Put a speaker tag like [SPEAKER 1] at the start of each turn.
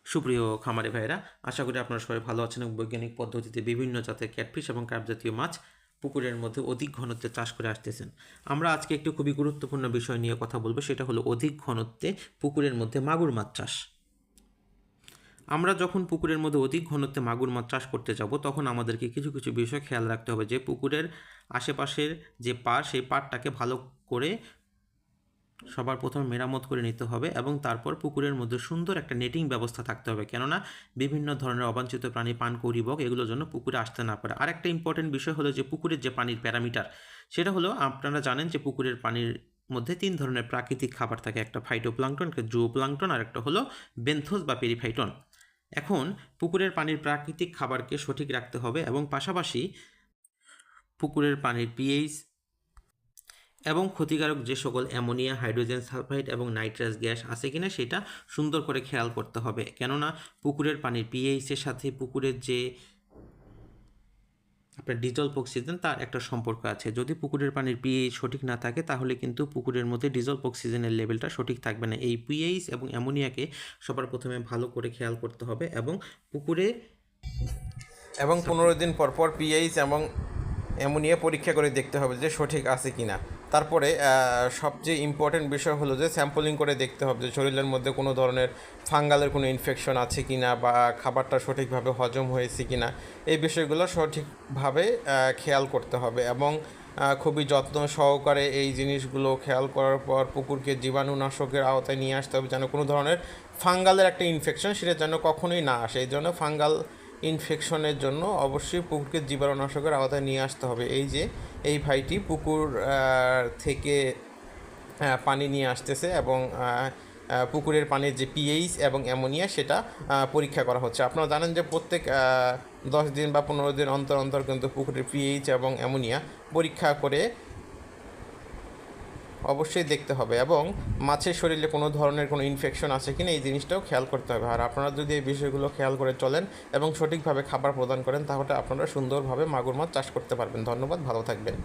[SPEAKER 1] সুপ্রিয় খামারি ভাইরা, আশা করি আপনারা সবাই ভালো আছেন এবং বৈজ্ঞানিক পদ্ধতিতে বিভিন্ন জাতের ক্যাটফিশ এবং কার্প জাতীয় মাছ পুকুরের মধ্যে অধিক ঘনত্বে চাষ করে আসতেছেন। আমরা আজকে একটি খুবই গুরুত্বপূর্ণ বিষয় নিয়ে কথা বলবো, সেটা হলো অধিক ঘনত্বে পুকুরের মধ্যে মাগুর মাছ চাষ। আমরা যখন পুকুরের মধ্যে অধিক ঘনত্বে মাগুর মাছ চাষ করতে যাব, তখন আমাদেরকে কিছু কিছু বিষয় খেয়াল রাখতে হবে, যে পুকুরের আশেপাশের যে পাড়, সেই পাড়টাকে ভালো করে সবার প্রথমে মেরামত করে নিতে হবে এবং তারপর পুকুরের মধ্যে সুন্দর একটা নেটিং ব্যবস্থা থাকতে হবে, কেননা বিভিন্ন ধরনের অবাঞ্ছিত প্রাণী, পানকৌড়ি, বক এগুলোর জন্য পুকুরে আসতে না পারে। আরেকটা ইম্পর্টেন্ট বিষয় হলো যে পুকুরের যে পানির প্যারামিটার, সেটা হলো, আপনারা জানেন যে পুকুরের পানির মধ্যে 3 ধরনের প্রাকৃতিক খাবার থাকে, একটা ফাইটোপ্লাঙ্কটন, একটা জুওপ্লাঙ্কটন, আর একটা হলো বেন্থোস বা পেরিফাইটন। এখন পুকুরের পানির প্রাকৃতিক খাবারকে সঠিক রাখতে হবে এবং পাশাপাশি পুকুরের পানির পিএইচ এবং ক্ষতিকারক যে সকল অ্যামোনিয়া, হাইড্রোজেন সালফাইড এবং নাইট্রাস গ্যাস আছে কিনা সেটা সুন্দর করে খেয়াল করতে হবে, কেননা পুকুরের পানির পিএইচের সাথে পুকুরের যে আপনার ডিজলভ অক্সিজেন তার একটা সম্পর্ক আছে। যদি পুকুরের পানির পিএইচ সঠিক না থাকে, তাহলে কিন্তু পুকুরের মধ্যে ডিজলভ অক্সিজেনের লেভেলটা সঠিক থাকবে না। এই পিএইচ এবং অ্যামোনিয়াকে সবার প্রথমে ভালো করে খেয়াল করতে হবে এবং পুকুরে
[SPEAKER 2] 15 দিন পর পর পিএইচ এবং অ্যামোনিয়া পরীক্ষা করে দেখতে হবে যে সঠিক আছে কি না। তারপরে সবচেয়ে ইম্পর্টেন্ট বিষয় হলো যে স্যাম্পলিং করে দেখতে হবে যে শরীরের মধ্যে কোনো ধরনের ফাঙ্গালের কোনো ইনফেকশন আছে কি না, বা খাবারটা সঠিকভাবে হজম হয়েছে কি না, এই বিষয়গুলো সঠিকভাবে খেয়াল করতে হবে এবং খুবই যত্ন সহকারে এই জিনিসগুলো খেয়াল করার পর পুকুরকে জীবাণুনাশকের আওতায় নিয়ে আসতে হবে, যেন কোনো ধরনের ফাঙ্গালের একটা ইনফেকশন সেটা যেন কখনোই না আসে। এই জন্য ফাঙ্গাল ইনফেকশনের জন্য অবশ্যই পুকুরকে জীবাণুনাশকের আওতায় নিয়ে আসতে হবে। এই যে এই ভাইটি পুকুর থেকে পানি নিয়ে আসতেছে এবং পুকুরের পানির যে পিএইচ এবং অ্যামোনিয়া সেটা পরীক্ষা করা হচ্ছে। আপনারা জানেন যে প্রত্যেক 10 দিন বা 15 দিন অন্তর অন্তর কিন্তু পুকুরের পিএইচ এবং অ্যামোনিয়া পরীক্ষা করে অবশ্যই দেখতে হবে এবং মাছের শরীরে কোনো ধরনের কোনো ইনফেকশন আছে কিনা এই জিনিসটাও খেয়াল করতে হবে। আর আপনারা যদি এই বিষয়গুলো খেয়াল করে চলেন এবং সঠিকভাবে খাবার প্রদান করেন, তাহলে আপনারা সুন্দরভাবে মাগুর মাছ চাষ করতে পারবেন। ধন্যবাদ, ভালো থাকবেন।